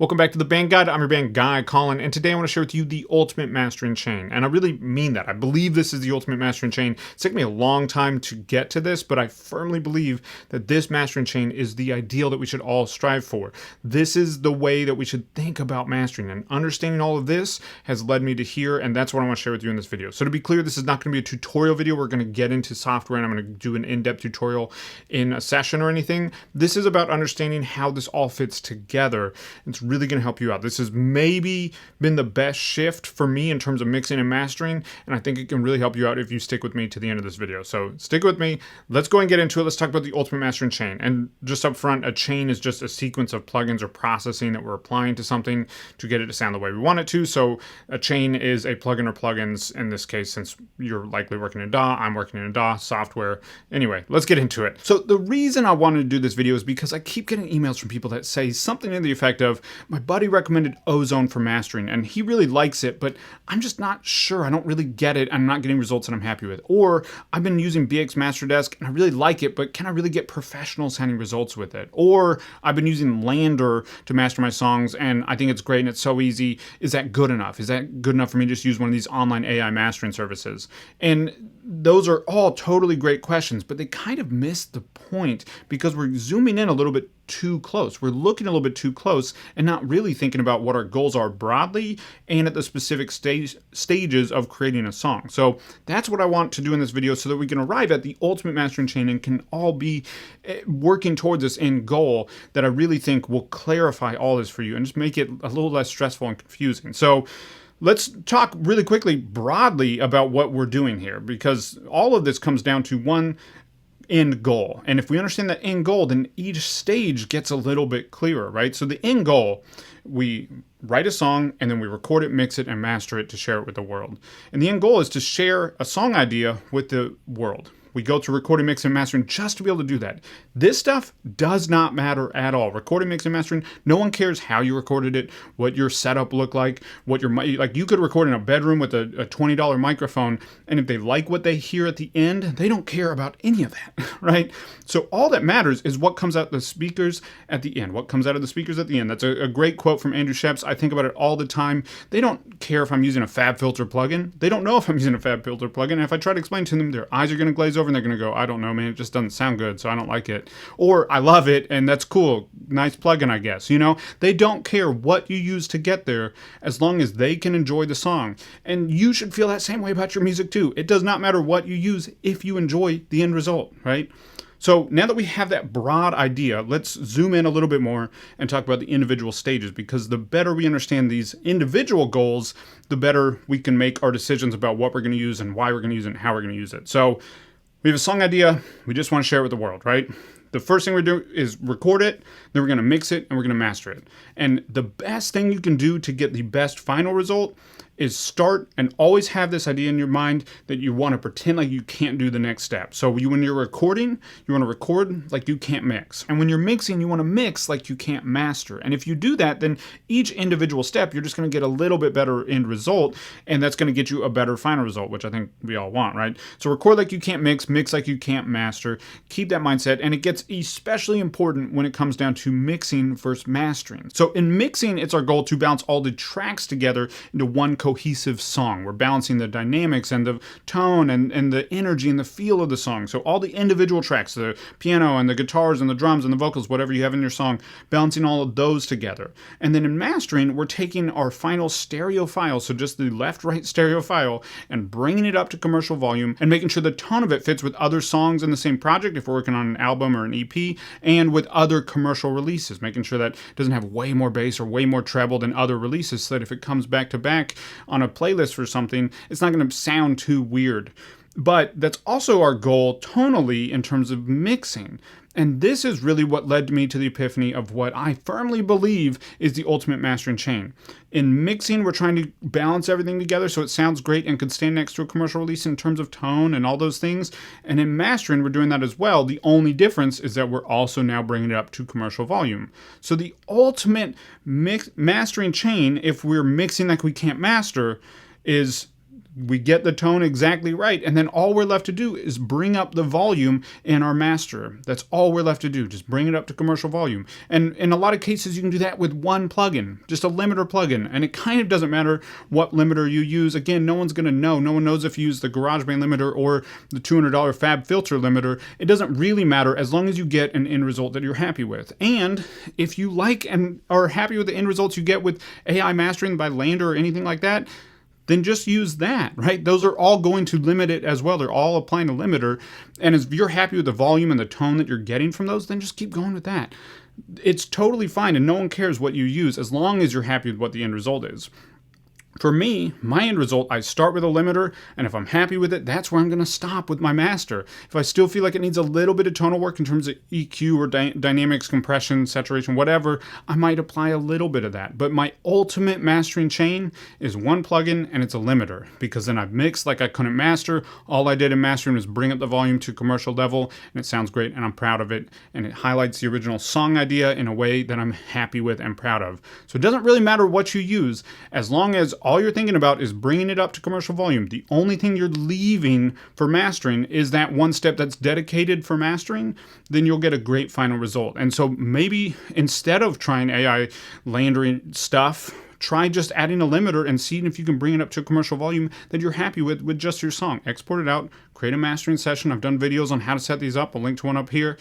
Welcome back to the Band Guide. I'm your band guy, Colin, and today I want to share with you the ultimate mastering chain. And I really mean that. I believe this is the ultimate mastering chain. It's taken me a long time to get to this, but I firmly believe that this mastering chain is the ideal that we should all strive for. This is the way that we should think about mastering, and understanding all of this has led me to here, and that's what I want to share with you in this video. So to be clear, this is not going to be a tutorial video. We're going to get into software, and I'm going to do an in-depth tutorial in a session or anything. This is about understanding how this all fits together. It's really going to help you out. This has maybe been the best shift for me in terms of mixing and mastering, and I think it can really help you out if you stick with me to the end of this video. So stick with me. Let's go and get into it. Let's talk about the ultimate mastering chain. And just up front, a chain is just a sequence of plugins or processing that we're applying to something to get it to sound the way we want it to. So a chain is a plugin or plugins in this case, since you're likely working in DAW, I'm working in DAW software. Anyway, let's get into it. So the reason I wanted to do this video is because I keep getting emails from people that say something to the effect of, my buddy recommended Ozone for mastering and he really likes it, but I'm just not sure. I don't really get it. I'm not getting results that I'm happy with. Or I've been using BX Master Desk and I really like it, but can I really get professional sounding results with it? Or I've been using Lander to master my songs and I think it's great and it's so easy. Is that good enough? Is that good enough for me to just use one of these online AI mastering services? And those are all totally great questions, but they kind of miss the point because we're zooming in a little bit too close. We're looking a little bit too close and not really thinking about what our goals are broadly and at the specific stages of creating a song. So that's what I want to do in this video so that we can arrive at the ultimate mastering chain and can all be working towards this end goal that I really think will clarify all this for you and just make it a little less stressful and confusing. So let's talk really quickly broadly about what we're doing here, because all of this comes down to one end goal. And if we understand that end goal, then each stage gets a little bit clearer, right? So the end goal, we write a song and then we record it, mix it, and master it to share it with the world. And the end goal is to share a song idea with the world. We go through recording, mixing, and mastering just to be able to do that. This stuff does not matter at all. Recording, mixing, mastering, no one cares how you recorded it, what your setup looked like, what your, like you could record in a bedroom with a $20 microphone, and if they like what they hear at the end, they don't care about any of that, right? So all that matters is what comes out the speakers at the end. What comes out of the speakers at the end. That's a great quote from Andrew Sheps. I think about it all the time. They don't care if I'm using a FabFilter plugin. They don't know if I'm using a FabFilter plugin. And if I try to explain to them, their eyes are going to glaze over and they're going to go, I don't know, man, it just doesn't sound good, so I don't like it. Or I love it and that's cool, nice plugin, I guess. You know, they don't care what you use to get there as long as they can enjoy the song. And you should feel that same way about your music too. It does not matter what you use if you enjoy the end result, right? So now that we have that broad idea, let's zoom in a little bit more and talk about the individual stages, because the better we understand these individual goals, the better we can make our decisions about what we're going to use and why we're going to use it and how we're going to use it. So we have a song idea, we just want to share it with the world, right? The first thing we do is record it, then we're going to mix it, and we're going to master it. And the best thing you can do to get the best final result is start and always have this idea in your mind that you want to pretend like you can't do the next step. So when you're recording, you want to record like you can't mix. And when you're mixing, you want to mix like you can't master. And if you do that, then each individual step, you're just going to get a little bit better end result, and that's going to get you a better final result, which I think we all want, right? So record like you can't mix, mix like you can't master. Keep that mindset, and it gets especially important when it comes down to mixing versus mastering. So in mixing, it's our goal to bounce all the tracks together into one cohesive song. We're balancing the dynamics and the tone and the energy and the feel of the song. So all the individual tracks, the piano and the guitars and the drums and the vocals, whatever you have in your song, balancing all of those together. And then in mastering, we're taking our final stereo file, so just the left-right stereo file, and bringing it up to commercial volume and making sure the tone of it fits with other songs in the same project if we're working on an album or an EP, and with other commercial releases, making sure that it doesn't have way more bass or way more treble than other releases, so that if it comes back to back on a playlist for something, it's not going to sound too weird. But that's also our goal tonally in terms of mixing. And this is really what led me to the epiphany of what I firmly believe is the ultimate mastering chain. In mixing, we're trying to balance everything together so it sounds great and could stand next to a commercial release in terms of tone and all those things. And in mastering, we're doing that as well. The only difference is that we're also now bringing it up to commercial volume. So the ultimate mastering chain, if we're mixing like we can't master, is We get the tone exactly right, and then all we're left to do is bring up the volume in our master. That's all we're left to do, just bring it up to commercial volume. And in a lot of cases, you can do that with one plugin, just a limiter plugin, and it kind of doesn't matter what limiter you use. Again, no one's going to know. No one knows if you use the GarageBand limiter or the $200 Fab Filter limiter. It doesn't really matter as long as you get an end result that you're happy with. And if you like and are happy with the end results you get with AI mastering by Lander or anything like that, then just use that, right? Those are all going to limit it as well. They're all applying a limiter. And if you're happy with the volume and the tone that you're getting from those, then just keep going with that. It's totally fine, and no one cares what you use as long as you're happy with what the end result is. For me, my end result, I start with a limiter, and if I'm happy with it, that's where I'm going to stop with my master. If I still feel like it needs a little bit of tonal work in terms of EQ or dynamics, compression, saturation, whatever, I might apply a little bit of that. But my ultimate mastering chain is one plugin, and it's a limiter, because then I've mixed like I couldn't master. All I did in mastering was bring up the volume to commercial level, and it sounds great, and I'm proud of it, and it highlights the original song idea in a way that I'm happy with and proud of. So it doesn't really matter what you use, as long as all you're thinking about is bringing it up to commercial volume. The only thing you're leaving for mastering is that one step that's dedicated for mastering, then you'll get a great final result. And so maybe instead of trying AI landering stuff, try just adding a limiter and seeing if you can bring it up to a commercial volume that you're happy with just your song. Export it out, create a mastering session. I've done videos on how to set these up. I'll link to one up here.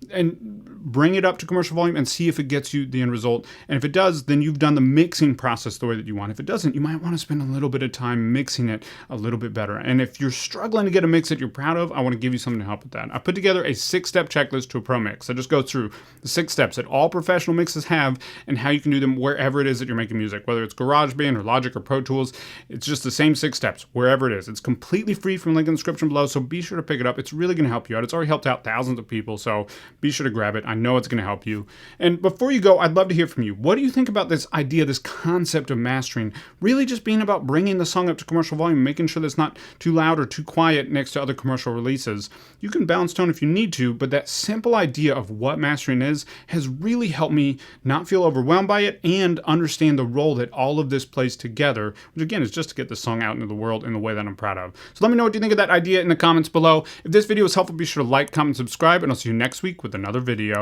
And bring it up to commercial volume and see if it gets you the end result. And if it does, then you've done the mixing process the way that you want. If it doesn't, you might want to spend a little bit of time mixing it a little bit better. And if you're struggling to get a mix that you're proud of, I want to give you something to help with that. I put together a 6-step checklist to a pro mix. I just go through the 6 steps that all professional mixes have and how you can do them wherever it is that you're making music, whether it's GarageBand or Logic or Pro Tools. It's just the same 6 steps wherever it is. It's completely free from link in the description below, so be sure to pick it up. It's really going to help you out. It's already helped out thousands of people, so be sure to grab it. I know it's going to help you. And before you go, I'd love to hear from you. What do you think about this idea, this concept of mastering really just being about bringing the song up to commercial volume, making sure that it's not too loud or too quiet next to other commercial releases? You can balance tone if you need to, but that simple idea of what mastering is has really helped me not feel overwhelmed by it and understand the role that all of this plays together, which again is just to get the song out into the world in the way that I'm proud of. So let me know what you think of that idea in the comments below. If this video was helpful, be sure to like, comment, subscribe, and I'll see you next week with another video.